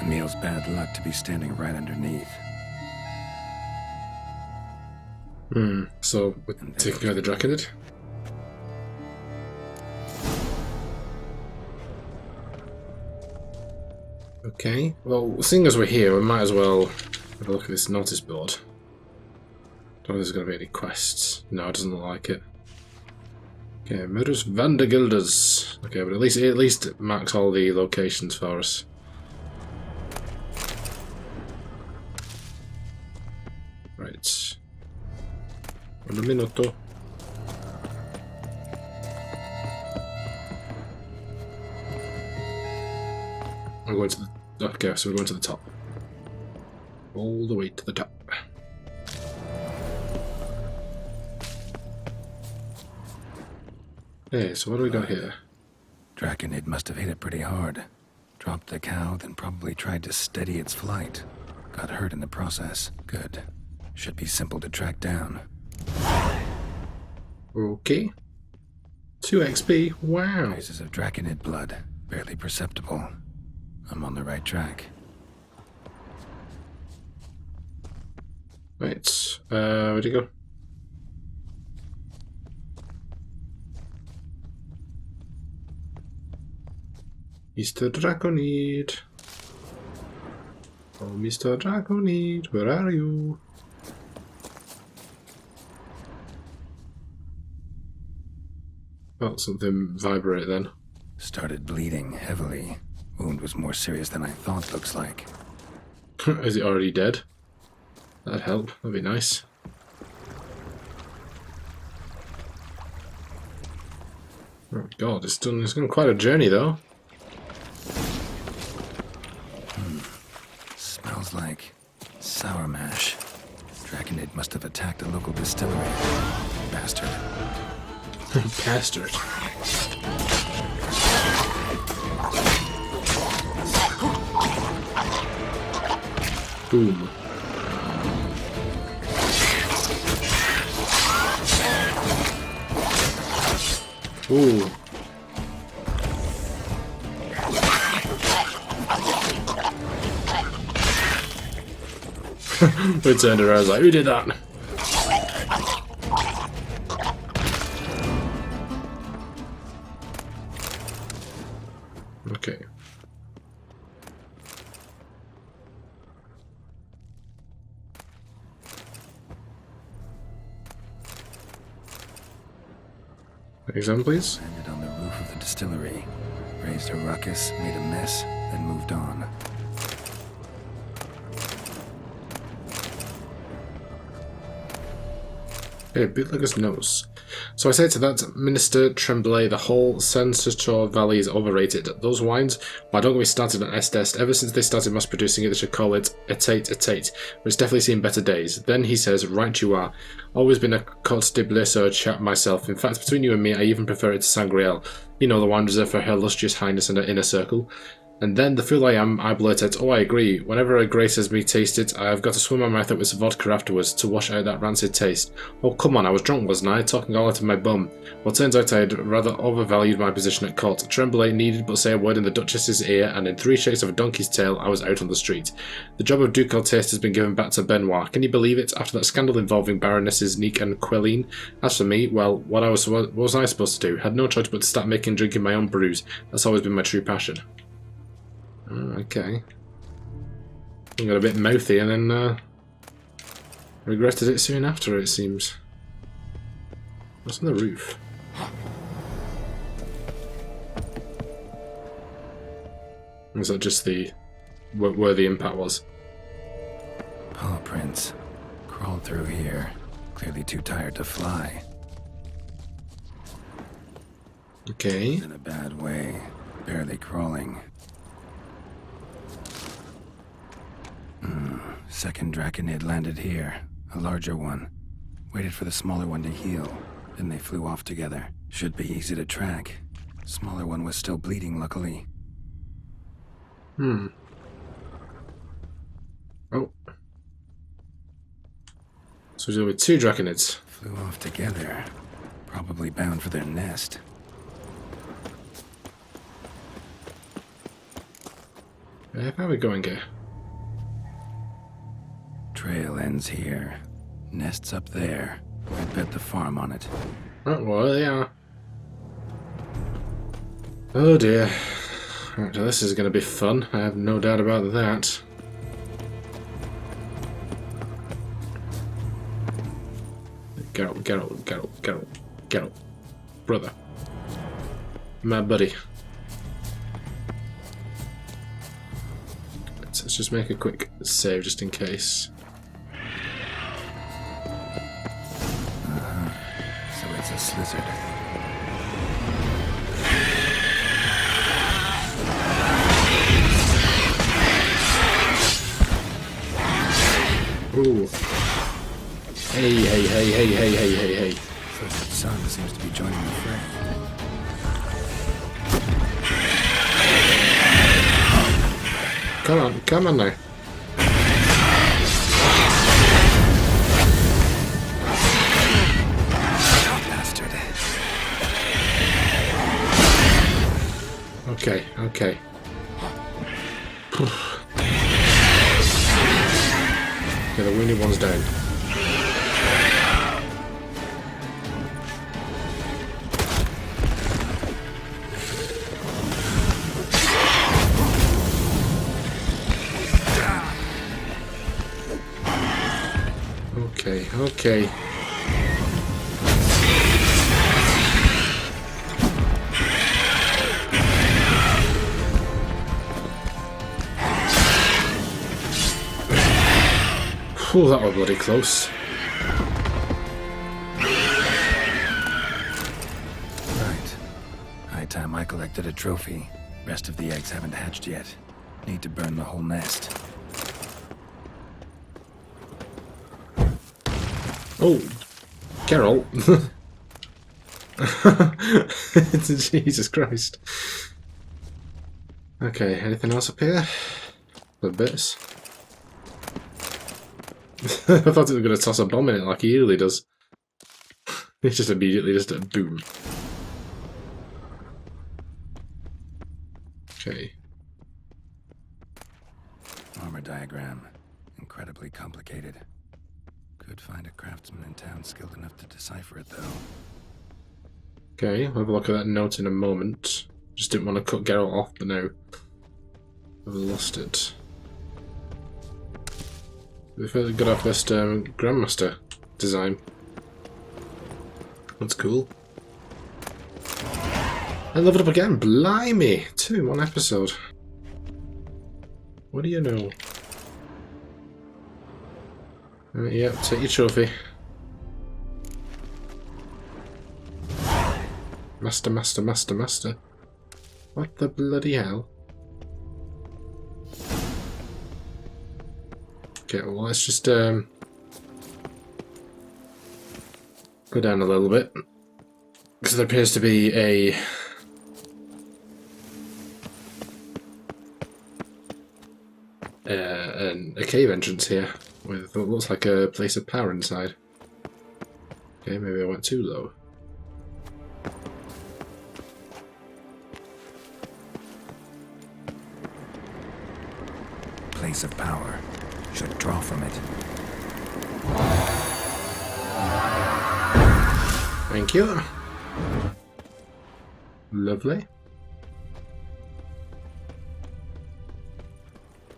Speaker 2: Emil's bad luck to be standing right underneath.
Speaker 1: So, we're taking out the Draconid? Okay, well, seeing as we're here, we might as well have a look at this notice board. Don't know if there's going to be any quests. No, it doesn't look like it. Okay, Murders Vandergilders. Okay, but at least it marks all the locations for us. Right. Un minuto. I'm going to the... Okay, so we're going to the top. All the way to the top. Hey, so what do we got here?
Speaker 2: Draconid must have hit it pretty hard. Dropped the cow, then probably tried to steady its flight. Got hurt in the process. Good. Should be simple to track down.
Speaker 1: Okay. 2 XP. Wow.
Speaker 2: Traces of Draconid blood. Barely perceptible. I'm on the right track.
Speaker 1: Right. Where'd you go? Mr. Draconid. Oh, Mr. Draconid, where are you? Felt something vibrate then.
Speaker 2: Started bleeding heavily. Wound was more serious than I thought, looks like.
Speaker 1: Is it already dead? That'd help. That'd be nice. Oh god, it's gone quite a journey though.
Speaker 2: Smells like sour mash. Draconid must have attacked a local distillery. Bastard.
Speaker 1: Bastard. Boom. Ooh. We turned around, I was like, who did that? Okay. Example, please.
Speaker 2: Landed on the roof of the distillery. Raised a ruckus, made a mess, then moved on.
Speaker 1: Hey, bootlegger's nose. So I say to that Minister Tremblay, the whole Sensator Valley is overrated. Those wines, well, don't get me started on Estest. Ever since they started mass producing it, they should call it Etate, but it's definitely seen better days. Then he says, right you are. Always been a Cote de Blesseur chap myself. In fact, between you and me, I even prefer it to Sangreal. You know, the wine reserved for her lustrous highness and her inner circle. And then, the fool I am, I blurted, oh, I agree. Whenever a grace has me tasted, I have got to swim my mouth up with some vodka afterwards to wash out that rancid taste. Oh, come on, I was drunk, wasn't I? Talking all out of my bum. Well, turns out I had rather overvalued my position at court. Tremblay needed but say a word in the Duchess's ear, and in 3 shakes of a donkey's tail, I was out on the street. The job of ducal taste has been given back to Benoit. Can you believe it? After that scandal involving Baronesses Nique and Quelline? As for me, well, what was I supposed to do? Had no choice but to start making and drinking my own brews. That's always been my true passion. Okay. I got a bit mouthy and then regretted it soon after, it seems. What's on the roof? Is that just the where the impact was?
Speaker 2: Paw prints. Crawled through here. Clearly too tired to fly.
Speaker 1: Okay.
Speaker 2: In a bad way. Barely crawling. Second Draconid landed here. A larger one. Waited for the smaller one to heal. Then they flew off together. Should be easy to track. Smaller one was still bleeding, luckily.
Speaker 1: Oh. So we're dealing with 2 Draconids.
Speaker 2: Flew off together. Probably bound for their nest.
Speaker 1: How are we going here?
Speaker 2: Trail ends here. Nest's up there. I bet the farm on it.
Speaker 1: Oh, well, they are. Oh dear. Right, so this is going to be fun. I have no doubt about that. Get up. Brother. My buddy. Let's just make a quick save just in case.
Speaker 2: So it's a slizzard.
Speaker 1: Ooh. Hey.
Speaker 2: So that sun seems to be joining the fray.
Speaker 1: Come on now.
Speaker 2: Bastard.
Speaker 1: Okay. Okay, the wounded one's down. Okay. Oh, that was bloody close.
Speaker 2: Right. High time I collected a trophy. Rest of the eggs haven't hatched yet. Need to burn the whole nest.
Speaker 1: Oh, Carol. Jesus Christ. Okay, anything else up here? The bits. I thought he was going to toss a bomb in it like he usually does. It's just immediately just a boom. Okay.
Speaker 2: Armor diagram. Incredibly complicated. Could find a craftsman in town skilled enough to decipher it, though.
Speaker 1: Okay, we'll have a look at that note in a moment. Just didn't want to cut Geralt off, but now I've lost it. We've got our first Grandmaster design. That's cool. I leveled up again. Blimey! 2 in 1 episode. What do you know? Yeah, take your trophy. Master. What the bloody hell? Okay, well, let's just go down a little bit. Because there appears to be a cave entrance here with what looks like a place of power inside. Okay, maybe I went too low.
Speaker 2: Place of power. Should draw from it.
Speaker 1: Thank you. Lovely.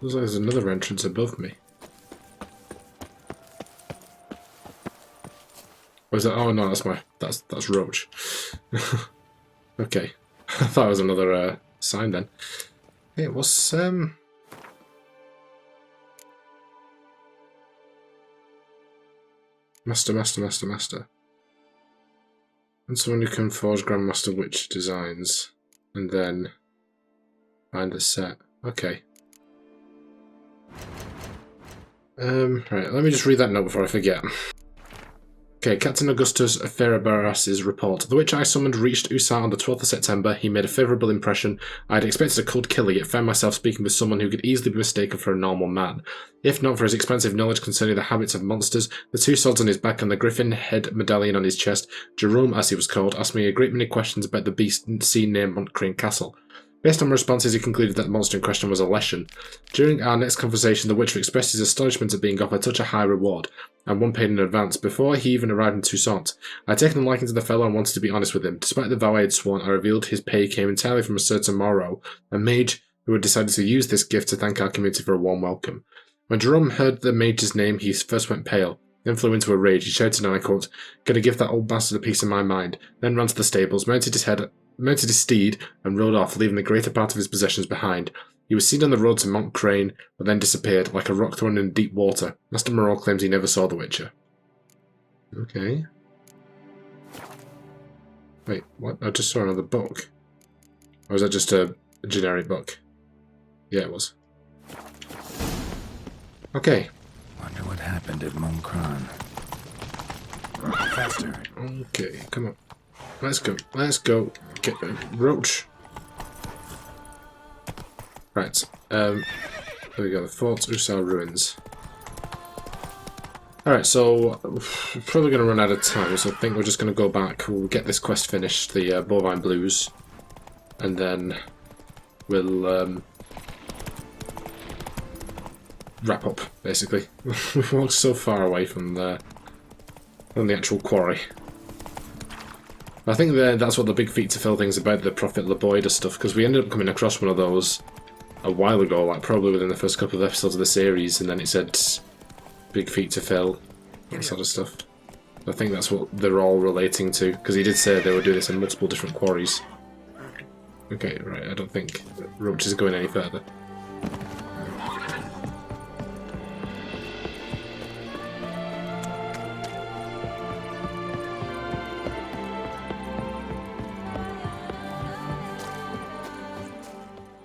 Speaker 1: Looks like there's another entrance above me. Or is that? Oh no, that's Roach. Okay, I thought it was another sign then. Hey, what's Master. And someone who can forge Grandmaster Witch designs. And then find the set. Okay. Right, let me just read that note before I forget. Okay, Captain Augustus Ferabaras's report. The witch I summoned reached Usar on the 12th of September. He made a favourable impression. I had expected a cold killer, yet found myself speaking with someone who could easily be mistaken for a normal man. If not for his expansive knowledge concerning the habits of monsters, the 2 swords on his back and the griffin head medallion on his chest, Jerome, as he was called, asked me a great many questions about the beast seen near Montcrane Castle. Based on responses, he concluded that the monster in question was a Leshen. During our next conversation, the Witcher expressed his astonishment at being offered such a high reward, and one paid in advance, before he even arrived in Toussaint. I had taken a liking to the fellow and wanted to be honest with him. Despite the vow I had sworn, I revealed his pay came entirely from a certain Morrow, a mage who had decided to use this gift to thank our community for a warm welcome. When Jerome heard the mage's name, he first went pale, then flew into a rage. He shouted, and I quote, "Gonna give that old bastard a piece of my mind," then ran to the stables, mounted his steed, and rode off, leaving the greater part of his possessions behind. He was seen on the road to Mont Crane, but then disappeared, like a rock thrown in deep water. Master Moreau claims he never saw the Witcher. Okay. Wait, what? I just saw another book. Or was that just a generic book? Yeah, it was. Okay.
Speaker 2: Wonder what happened at Moncron. Faster.
Speaker 1: Okay, come on. Let's go. Let's go. Get Roach. Right. There we go. The Fort Usar Ruins. Alright, so we're probably going to run out of time, so I think we're just going to go back. We'll get this quest finished, the Bovine Blues, and then we'll wrap up, basically. We've walked so far away from the actual quarry. I think that's what the big feat to fill thing's about, the Prophet Laboida stuff, because we ended up coming across one of those a while ago, like probably within the first couple of episodes of the series, and then it said big feat to fill, that sort of stuff. I think that's what they're all relating to, because he did say they would do this in multiple different quarries. Okay, right, I don't think Roach is going any further.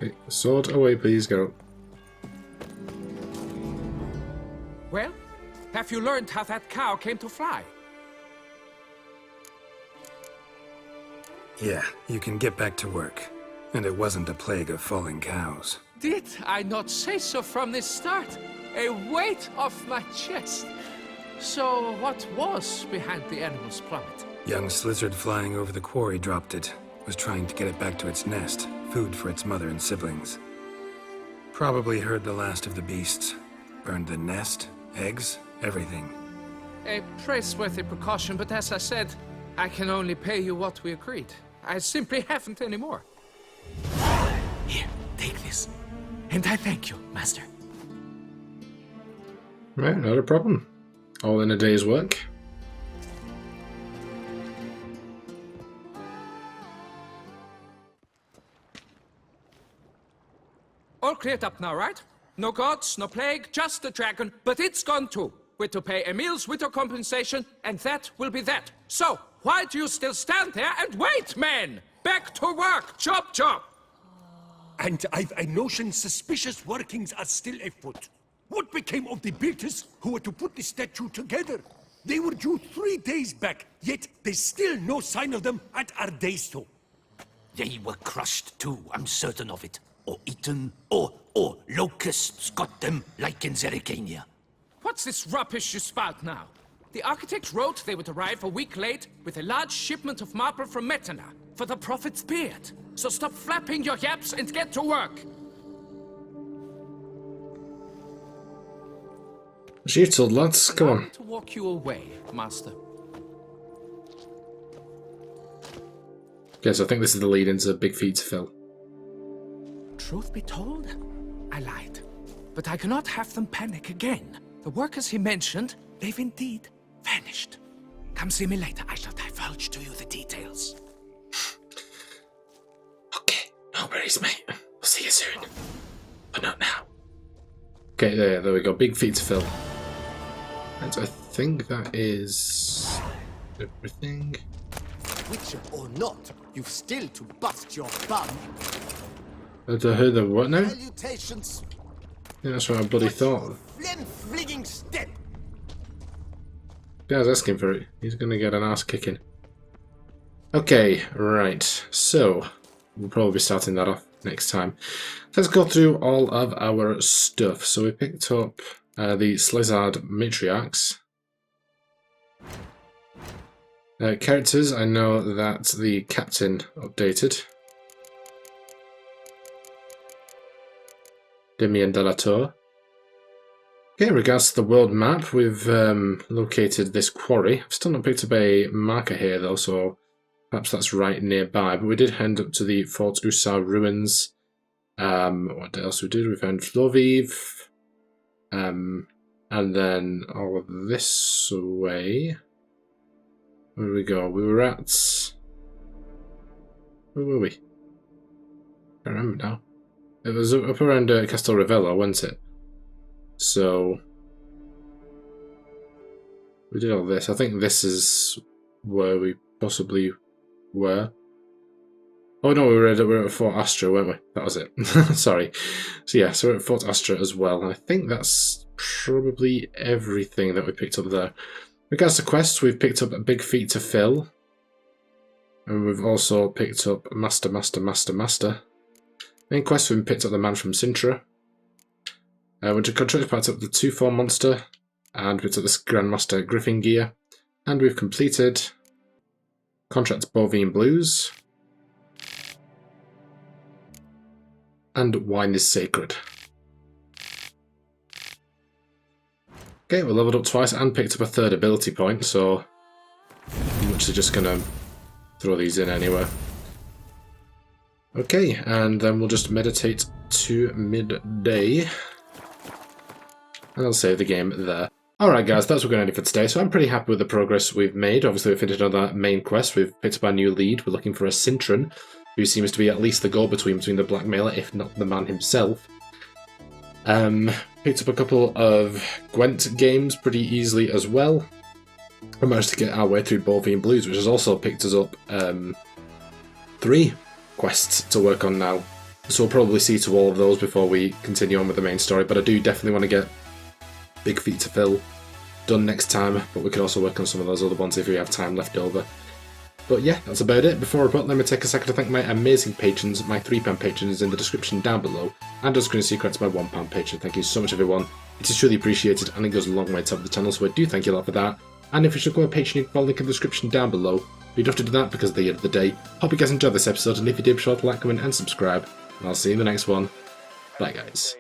Speaker 1: Okay, sword away, please, go.
Speaker 9: Well, have you learned how that cow came to fly?
Speaker 2: Yeah, you can get back to work. And it wasn't a plague of falling cows.
Speaker 9: Did I not say so from the start? A weight off my chest. So what was behind the animal's plummet?
Speaker 2: Young lizard flying over the quarry dropped it. Was trying to get it back to its nest. Food for its mother and siblings. Probably heard the last of the beasts. Burned the nest, eggs, everything.
Speaker 9: A praiseworthy precaution, but as I said, I can only pay you what we agreed. I simply haven't any more.
Speaker 10: Here, take this. And I thank you, Master.
Speaker 1: Right, not a problem. All in a day's work.
Speaker 9: All cleared up now, right? No gods, no plague, just the dragon, but it's gone too. We're to pay Emil's widow compensation, and that will be that. So, why do you still stand there and wait, men? Back to work! Chop, chop!
Speaker 11: And I've a notion suspicious workings are still afoot. What became of the builders who were to put the statue together? They were due 3 days back, yet there's still no sign of them at Ardeisto.
Speaker 10: They were crushed too, I'm certain of it. Or eaten, or locusts got them, like in Zerikania.
Speaker 9: What's this rubbish you spout now? The architect wrote they would arrive a week late with a large shipment of marble from Metana for the prophet's beard. So stop flapping your yaps and get to work.
Speaker 1: She's told, lads, come on.
Speaker 9: To walk you away, master.
Speaker 1: Okay, so I think this is the lead into Big Feet to Fill.
Speaker 9: Truth be told, I lied. But I cannot have them panic again. The workers he mentioned, they've indeed vanished. Come see me later. I shall divulge to you the details.
Speaker 1: Okay, no worries, mate. We'll see you soon. But not now. Okay, there we go. Big Feet to Fill. And I think that is everything.
Speaker 6: Witcher or not, you've still to bust your bum.
Speaker 1: I heard the what now?
Speaker 6: Salutations.
Speaker 1: Yeah, that's what I bloody thought.
Speaker 6: Flim-fligging step.
Speaker 1: Guy's asking for it. He's gonna get an ass kicking. Okay, right. So we'll probably be starting that off next time. Let's go through all of our stuff. So we picked up the Slizard Matriarchs. Characters, I know that the captain updated. Damien de la Tour. Okay, in regards to the world map, we've located this quarry. I've still not picked up a marker here though, so perhaps that's right nearby. But we did head up to the Fort Usar ruins. What else we did? We found Floviv. And then all of this way. Where did we go? We were at... Where were we? I can't remember now. It was up around Castel Ravello, wasn't it? So we did all this. I think this is where we possibly were. Oh no, we were at Fort Astra, weren't we? That was it. Sorry. So yeah, so we're at Fort Astra as well. And I think that's probably everything that we picked up there. In regards to quests, we've picked up a big feat to fill. And we've also picked up Master. Main quest, we've picked up the man from Cintra. Went to contract, picked up the 2-4 monster, and picked up this Grandmaster Griffin gear. And we've completed contract Bovine Blues. And Wine is Sacred. Okay, we leveled up twice and picked up a 3rd ability point, so I'm actually just going to throw these in anywhere. Okay, and then we'll just meditate to midday. And I'll save the game there. Alright guys, that's what we're going to do for today. So I'm pretty happy with the progress we've made. Obviously we've finished another main quest. We've picked up our new lead. We're looking for a Cintrian, who seems to be at least the go-between between the blackmailer, if not the man himself. Picked up a couple of Gwent games pretty easily as well. We managed to get our way through Bovine Blues, which has also picked us up 3 quests to work on now. So we'll probably see to all of those before we continue on with the main story, but I do definitely want to get Big Feat to Fill done next time, but we could also work on some of those other ones if we have time left over. But yeah, that's about it. Before I put, let me take a second to thank my amazing patrons. My £3 patron is in the description down below, and as screen secrets, my £1 patron. Thank you so much everyone. It is truly appreciated and it goes a long way to help the channel, so I do thank you a lot for that. And if you should go a patron, you can follow the link in the description down below. But you don't have to do that because at the end of the day. Hope you guys enjoyed this episode, and if you did, be sure to like, comment and subscribe. And I'll see you in the next one. Bye guys.